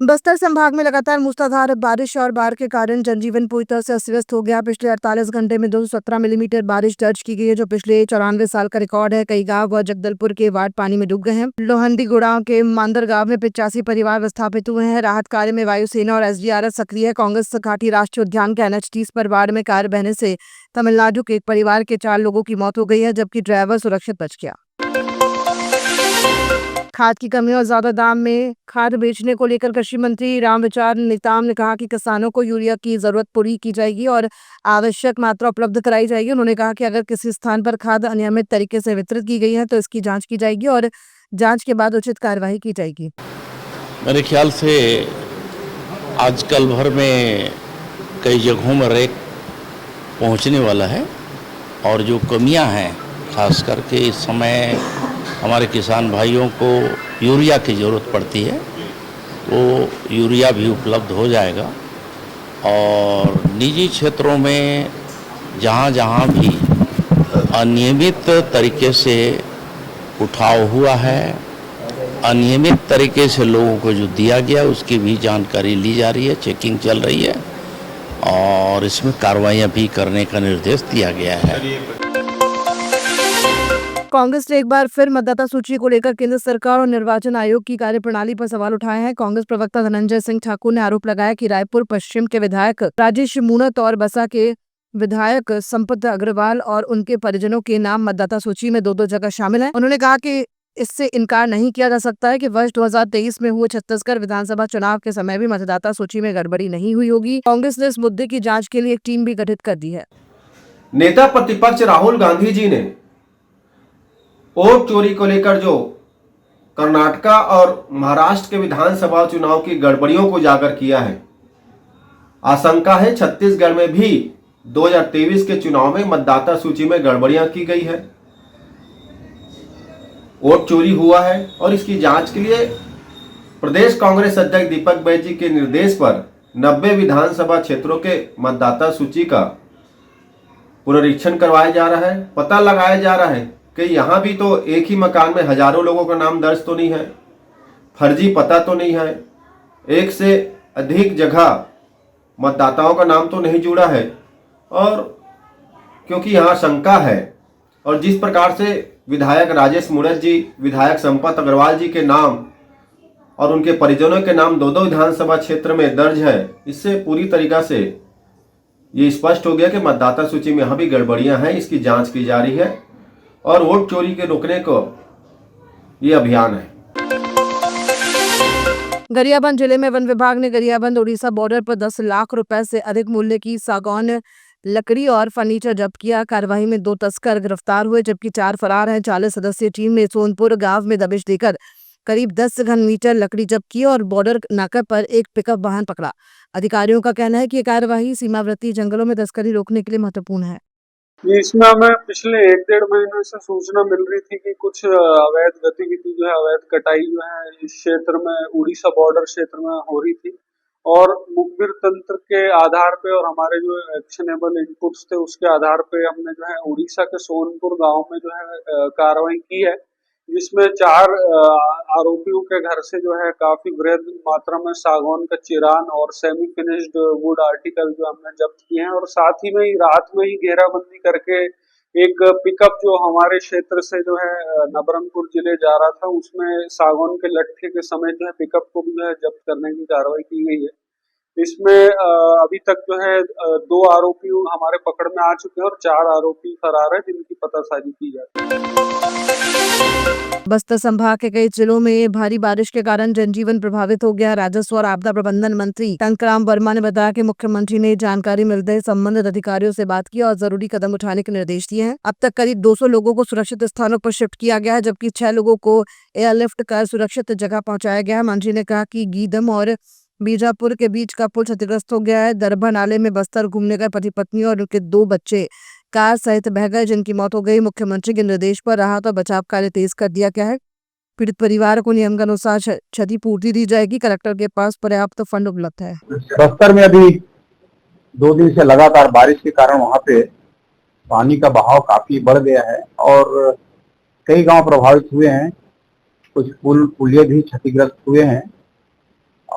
बस्तर संभाग में लगातार मूसलाधार बारिश और बाढ़ के कारण जनजीवन पूरी तरह से अस्त-व्यस्त हो गया। पिछले 48 घंटे में 217 मिलीमीटर बारिश दर्ज की गई है, जो पिछले 94 साल का रिकॉर्ड है। कई गांव व जगदलपुर के वार्ड पानी में डूब गए हैं। लोहंडी गुड़ाव के मांदर गांव में 85 परिवार विस्थापित हुए हैं। राहत कार्य में वायुसेना और SDRF सक्रिय है। कांग्रेस घाटी राष्ट्रीय उद्यान के NH30 पर बाढ़ में कार बहने से तमिलनाडु के एक परिवार के 4 लोगों की मौत हो गई है, जबकि ड्राइवर सुरक्षित बच गया। खाद की कमी और ज्यादा दाम में खाद बेचने को लेकर कृषि मंत्री रामविचार नेताम ने कहा कि किसानों को यूरिया की जरूरत पूरी की जाएगी और आवश्यक मात्रा उपलब्ध कराई जाएगी। उन्होंने कहा कि अगर किसी स्थान पर खाद अनियमित तरीके से वितरित की गई है तो इसकी जांच की जाएगी और जांच के बाद उचित कार्रवाई की जाएगी। मेरे ख्याल से आजकल भर में कई जगहों में रैक पहुंचने वाला है और जो कमियां हैं, खास करके इस समय हमारे किसान भाइयों को यूरिया की ज़रूरत पड़ती है, तो यूरिया भी उपलब्ध हो जाएगा। और निजी क्षेत्रों में जहाँ जहाँ भी अनियमित तरीके से उठाव हुआ है, अनियमित तरीके से लोगों को जो दिया गया उसकी भी जानकारी ली जा रही है, चेकिंग चल रही है और इसमें कार्रवाइयाँ भी करने का निर्देश दिया गया है। कांग्रेस ने एक बार फिर मतदाता सूची को लेकर केंद्र सरकार और निर्वाचन आयोग की कार्यप्रणाली पर सवाल उठाए हैं। कांग्रेस प्रवक्ता धनंजय सिंह ठाकुर ने आरोप लगाया कि रायपुर पश्चिम के विधायक राजेश मूणत और बसा के विधायक संपत अग्रवाल और उनके परिजनों के नाम मतदाता सूची में दो जगह शामिल हैं। उन्होंने कहा कि इससे इनकार नहीं किया जा सकता है कि वर्ष 2023 में हुए छत्तीसगढ़ विधानसभा चुनाव के समय भी मतदाता सूची में गड़बड़ी नहीं हुई होगी। कांग्रेस ने इस मुद्दे की जाँच के लिए एक टीम भी गठित कर दी है। नेता प्रतिपक्ष राहुल गांधी जी ने वोट चोरी को लेकर जो कर्नाटका और महाराष्ट्र के विधानसभा चुनाव की गड़बड़ियों को उजागर किया है, आशंका है छत्तीसगढ़ में भी 2023 के चुनाव में मतदाता सूची में गड़बड़ियां की गई है, वोट चोरी हुआ है और इसकी जांच के लिए प्रदेश कांग्रेस अध्यक्ष दीपक बैजी के निर्देश पर 90 विधानसभा क्षेत्रों के मतदाता सूची का पुनरीक्षण करवाया जा रहा है। पता लगाया जा रहा है कि यहाँ भी तो एक ही मकान में हजारों लोगों का नाम दर्ज तो नहीं है, फर्जी पता तो नहीं है, एक से अधिक जगह मतदाताओं का नाम तो नहीं जुड़ा है। और क्योंकि यहाँ शंका है और जिस प्रकार से विधायक राजेश मूणत जी, विधायक संपत अग्रवाल जी के नाम और उनके परिजनों के नाम दो विधानसभा क्षेत्र में दर्ज है, इससे पूरी तरीका से ये स्पष्ट हो गया कि मतदाता सूची में यहाँ भी गड़बड़ियां हैं। इसकी जांच की जा रही है और वोट चोरी के रोकने को ये अभियान है। गरियाबंद जिले में वन विभाग ने गरियाबंद उड़ीसा बॉर्डर पर 10 लाख रुपए से अधिक मूल्य की सागौन लकड़ी और फर्नीचर जब्त किया। कार्रवाई में 2 तस्कर गिरफ्तार हुए, जबकि 4 फरार हैं। 40 सदस्यीय टीम ने सोनपुर गांव में दबिश देकर करीब 10 घन मीटर लकड़ी जब्त की और बॉर्डर नाका पर एक पिकअप वाहन पकड़ा। अधिकारियों का कहना है कि ये कार्रवाई सीमावर्ती जंगलों में तस्करी रोकने के लिए महत्वपूर्ण है। इसमें हमें पिछले 1-1.5 महीने से सूचना मिल रही थी कि कुछ अवैध गतिविधि जो है, अवैध कटाई जो है इस क्षेत्र में, उड़ीसा बॉर्डर क्षेत्र में हो रही थी और मुखबिर तंत्र के आधार पे और हमारे जो एक्शनेबल इनपुट्स थे उसके आधार पे हमने जो है उड़ीसा के सोनपुर गांव में जो है कार्रवाई की है, जिसमें 4 आरोपियों के घर से जो है काफी वृहद मात्रा में सागौन का चिरान और सेमी फिनिश्ड वुड आर्टिकल जो हमने जब्त किए हैं और साथ ही में ही रात में ही घेराबंदी करके एक पिकअप जो हमारे क्षेत्र से जो है नबरंगपुर जिले जा रहा था, उसमें सागौन के लट्ठे के समेत जो है पिकअप को भी जो है जब्त करने की कार्रवाई की गई है। इसमें अभी तक जो है 2 आरोपी हमारे पकड़ में आ चुके हैं और 4 आरोपी फरार है, जिनकी पतासाजी की जा रही है। बस्तर संभाग के कई जिलों में भारी बारिश के कारण जनजीवन प्रभावित हो गया। राजस्व और आपदा प्रबंधन मंत्री टंकराम वर्मा ने बताया कि मुख्यमंत्री ने जानकारी मिलते ही संबंधित अधिकारियों से बात की और जरूरी कदम उठाने के निर्देश दिए हैं। अब तक करीब 200 लोगों को सुरक्षित स्थानों पर शिफ्ट किया गया है, जबकि 6 लोगों को एयरलिफ्ट कर सुरक्षित जगह पहुंचाया गया है। मंत्री ने कहा कि गीदम और बीजापुर के बीच का पुल क्षतिग्रस्त हो गया है। दरभा नाले में बस्तर घूमने गए पति पत्नी और उनके 2 बच्चे कार सहित बह गए, जिनकी मौत हो गई। मुख्यमंत्री के निर्देश पर राहत और बचाव कार्य तेज कर दिया गया है। पीड़ित परिवार को नियम के अनुसार क्षतिपूर्ति दी जाएगी। कलेक्टर के पास पर्याप्त फंड उपलब्ध है। बस्तर में अभी 2 दिन से लगातार बारिश के कारण वहां पे पानी का बहाव काफी बढ़ गया है और कई गांव प्रभावित हुए हैं, कुछ पुलिये भी क्षतिग्रस्त हुए हैं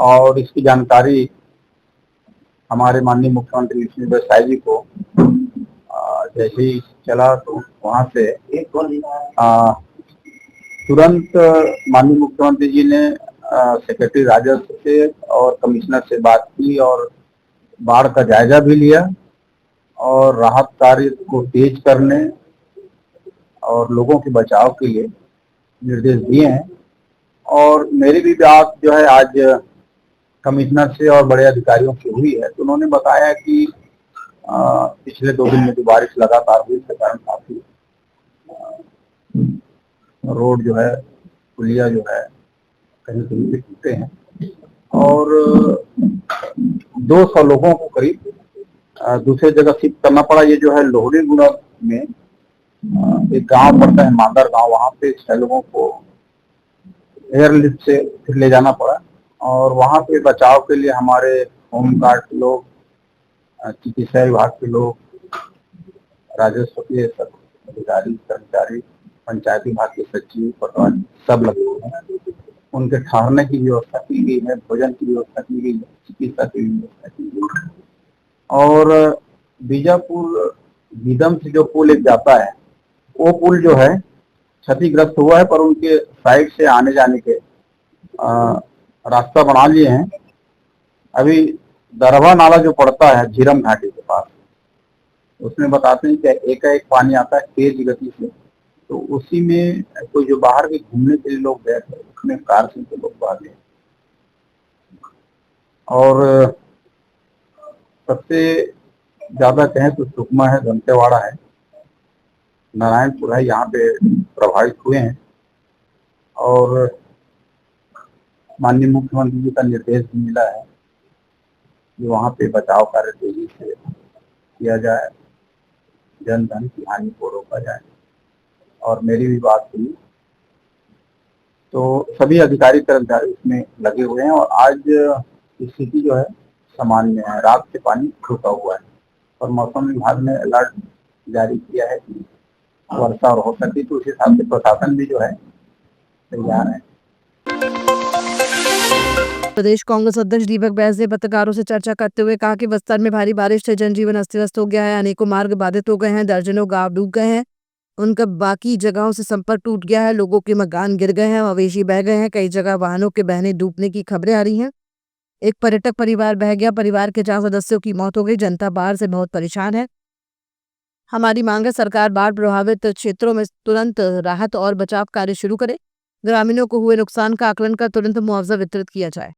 और इसकी जानकारी हमारे माननीय मुख्यमंत्री विष्णु देव जी को जैसे ही चला तो वहां से तुरंत माननीय मुख्यमंत्री जी ने सेक्रेटरी राजस्व से और कमिश्नर से बात की और बाढ़ का जायजा भी लिया और राहत कार्य को तेज करने और लोगों के बचाव के लिए निर्देश दिए हैं। और मेरी भी बात जो है आज कमिश्नर से और बड़े अधिकारियों से हुई है, तो उन्होंने बताया कि पिछले 2 दिन में जो बारिश लगातार हुई इसके कारण काफी रोड जो है, पुलिया जो है, कहीं कहीं पे टूटे हैं और 200 लोगों को करीब दूसरे जगह शिफ्ट करना पड़ा। ये जो है लोहड़ी गुड़ा में एक गांव पड़ता है मांदर गांव, वहां पे 6 लोगों को एयरलिफ्ट से फिर ले जाना पड़ा और वहां पे बचाव के लिए हमारे होमगार्ड के लोग, चिकित्सा विभाग के लोग, राजस्व के सब अधिकारी कर्मचारी, पंचायत विभाग के सचिव, पटवारी सब लगे हुए हैं। उनके ठहरने की व्यवस्था की गई है, भोजन की व्यवस्था की गई है, चिकित्सा की व्यवस्था की गई है। और बीजापुर बीदम से जो पुल एक जाता है, वो पुल जो है क्षतिग्रस्त हुआ है, पर उनके साइड से आने जाने के रास्ता बना लिए हैं। अभी दरभा नाला जो पड़ता है झीरम घाटी के पास, उसमें बताते हैं कि एकाएक पानी आता है तेज गति से, तो उसी में कोई जो बाहर के घूमने के लिए लोग गए थे उसमें कार से लोग बह गए। और सबसे ज्यादा कहें तो सुकमा है, दंतेवाड़ा है, नारायणपुर है, यहाँ पे प्रभावित हुए हैं। और माननीय मुख्यमंत्री जी का निर्देश भी मिला है कि वहाँ पे बचाव कार्य तेजी से किया जाए, जन धन की हानि को रोका जाए। और मेरी भी बात हुई तो सभी अधिकारी कर्मचारी इसमें लगे हुए हैं और आज स्थिति जो है सामान्य है। रात से पानी रुका हुआ है और मौसम विभाग ने अलर्ट जारी किया है कि वर्षा और हो सकती, तो उस हिसाब से प्रशासन भी जो है तैयार है। प्रदेश कांग्रेस अध्यक्ष दीपक बैज ने पत्रकारों से चर्चा करते हुए कहा कि बस्तर में भारी बारिश से जनजीवन अस्त व्यस्त हो गया है, अनेकों मार्ग बाधित हो गए हैं, दर्जनों गांव डूब गए हैं, उनका बाकी जगहों से संपर्क टूट गया है, लोगों के मकान गिर गए हैं, मवेशी बह गए हैं, कई जगह वाहनों के बहने डूबने की खबरें आ रही हैं। एक पर्यटक परिवार बह गया, परिवार के 4 सदस्यों की मौत हो गई, जनता बाढ़ से बहुत परेशान है। हमारी मांग है सरकार बाढ़ प्रभावित क्षेत्रों में तुरंत राहत और बचाव कार्य शुरू करे, ग्रामीणों को हुए नुकसान का आकलन कर तुरंत मुआवजा वितरित किया जाए।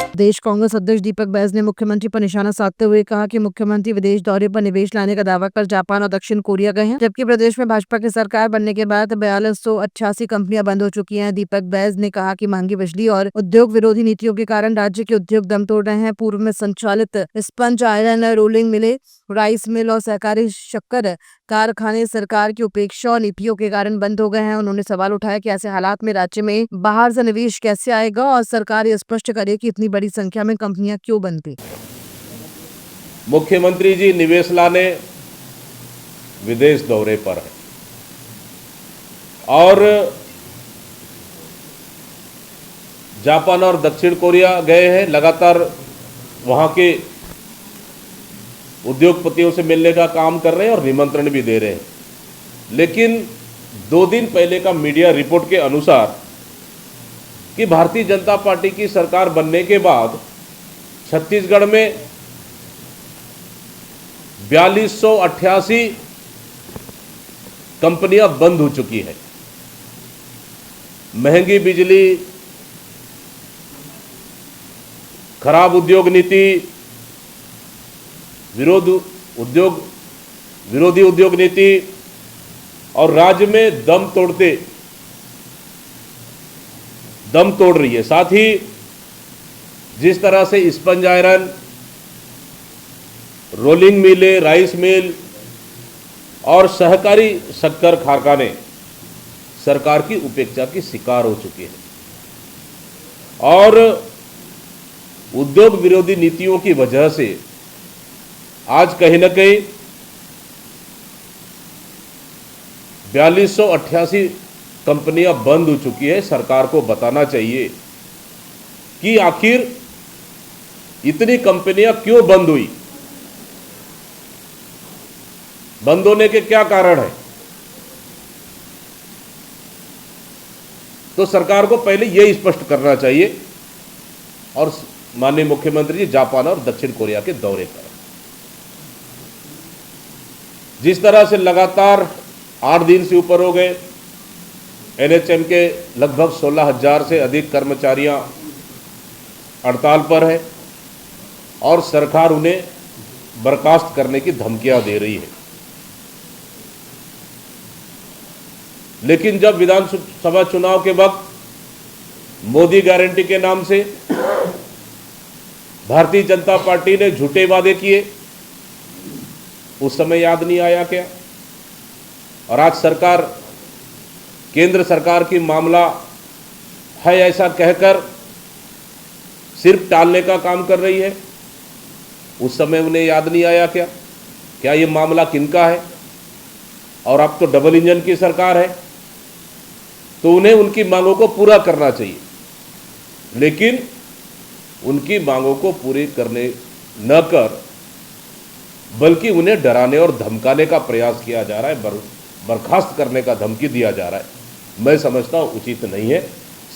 प्रदेश कांग्रेस अध्यक्ष दीपक बैज ने मुख्यमंत्री पर निशाना साधते हुए कहा कि मुख्यमंत्री विदेश दौरे पर निवेश लाने का दावा कर जापान और दक्षिण कोरिया गए हैं, जबकि प्रदेश में भाजपा की सरकार बनने के बाद 4288 कंपनियां बंद हो चुकी हैं। दीपक बैज ने कहा कि महंगी बिजली और उद्योग विरोधी नीतियों के कारण राज्य के उद्योग दम तोड़ रहे हैं। पूर्व में संचालित स्पंज आयरन रोलिंग मिले, राइस मिल और सहकारी शक्कर कारखाने सरकार की उपेक्षा और नीतियों के कारण बंद हो गए हैं। उन्होंने सवाल उठाया कि ऐसे हालात में राज्य में बाहर से निवेश कैसे आएगा और सरकार ये स्पष्ट करे कि इतनी बड़ी संख्या में कंपनियां क्यों बंद थी। मुख्यमंत्री जी निवेश लाने विदेश दौरे पर है और जापान और दक्षिण कोरिया गए हैं, लगातार वहां के उद्योगपतियों से मिलने का काम कर रहे हैं और निमंत्रण भी दे रहे हैं। लेकिन 2 दिन पहले का मीडिया रिपोर्ट के अनुसार कि भारतीय जनता पार्टी की सरकार बनने के बाद छत्तीसगढ़ में 4288 कंपनियां बंद हो चुकी हैं। महंगी बिजली, खराब उद्योग नीति, विरोधी उद्योग नीति और राज्य में दम तोड़ रही है। साथ ही जिस तरह से स्पंज आयरन, रोलिंग मिले, राइस मिल और सहकारी शक्कर कारखाने सरकार की उपेक्षा की शिकार हो चुके हैं और उद्योग विरोधी नीतियों की वजह से आज कहीं न कहीं 4288 कंपनियां बंद हो चुकी है, सरकार को बताना चाहिए कि आखिर इतनी कंपनियां क्यों बंद हुई, बंद होने के क्या कारण है। तो सरकार को पहले यह स्पष्ट करना चाहिए। और माननीय मुख्यमंत्री जी जापान और दक्षिण कोरिया के दौरे पर जिस तरह से लगातार 8 दिन से ऊपर हो गए, एनएचएम के लगभग 16,000 से अधिक कर्मचारियां हड़ताल पर है और सरकार उन्हें बर्खास्त करने की धमकियां दे रही है। लेकिन जब विधानसभा चुनाव के वक्त मोदी गारंटी के नाम से भारतीय जनता पार्टी ने झूठे वादे किए, उस समय याद नहीं आया क्या। और आज सरकार, केंद्र सरकार की मामला है ऐसा कहकर सिर्फ टालने का काम कर रही है, उस समय उन्हें याद नहीं आया क्या। क्या ये मामला किनका है। और अब तो डबल इंजन की सरकार है, तो उन्हें उनकी मांगों को पूरा करना चाहिए। लेकिन उनकी मांगों को पूरी करने न कर बल्कि उन्हें डराने और धमकाने का प्रयास किया जा रहा है, बर्खास्त करने का धमकी दिया जा रहा है। मैं समझता हूँ उचित नहीं है।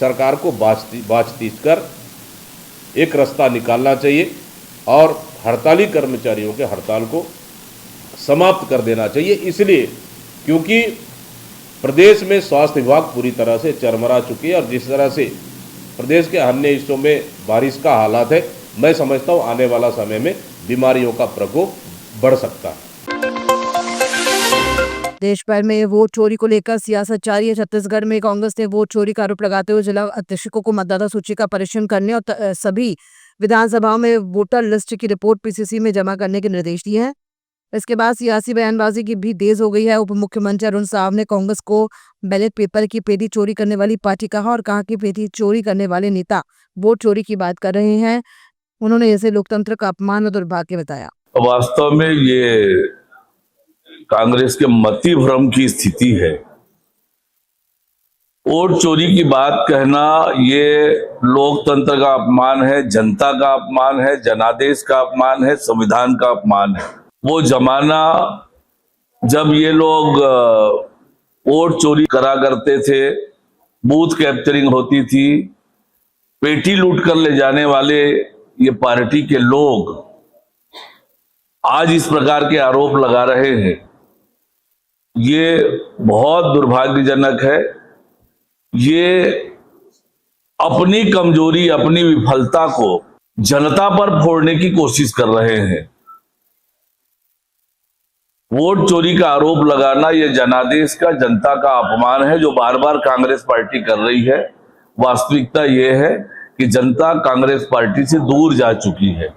सरकार को बातचीत कर एक रास्ता निकालना चाहिए और हड़ताली कर्मचारियों के हड़ताल को समाप्त कर देना चाहिए। इसलिए क्योंकि प्रदेश में स्वास्थ्य विभाग पूरी तरह से चरमरा चुकी है और जिस तरह से प्रदेश के अन्य हिस्सों में बारिश का हालात है, मैं समझता हूँ आने वाला समय में बीमारियों का प्रकोप बढ़ सकता है। देश भर में वोट चोरी को लेकर सियासत जारी है। छत्तीसगढ़ में कांग्रेस ने वोट चोरी का आरोप लगाते हुए जिला अधीक्षकों को मतदाता सूची का परीक्षण करने और सभी विधानसभाओं में वोटर लिस्ट की रिपोर्ट पीसीसी में जमा करने के निर्देश दिए हैं। इसके बाद सियासी बयानबाजी की भी तेज हो गई है। उप मुख्यमंत्री अरुण साव ने कांग्रेस को बैलेट पेपर की पेटी चोरी करने वाली पार्टी कहा और कहा कि पेटी चोरी करने वाले नेता वोट चोरी की बात कर रहे हैं। उन्होंने इसे लोकतंत्र का अपमान और दुर्भाग्य बताया। वास्तव में ये कांग्रेस के मति भ्रम की स्थिति है। वोट चोरी की बात कहना ये लोकतंत्र का अपमान है, जनता का अपमान है, जनादेश का अपमान है, संविधान का अपमान है। वो जमाना जब ये लोग वोट चोरी करा करते थे, बूथ कैप्चरिंग होती थी, पेटी लूट कर ले जाने वाले ये पार्टी के लोग आज इस प्रकार के आरोप लगा रहे हैं, ये बहुत दुर्भाग्यजनक है। ये अपनी कमजोरी, अपनी विफलता को जनता पर फोड़ने की कोशिश कर रहे हैं। वोट चोरी का आरोप लगाना ये जनादेश का, जनता का अपमान है जो बार बार कांग्रेस पार्टी कर रही है। वास्तविकता ये है कि जनता कांग्रेस पार्टी से दूर जा चुकी है।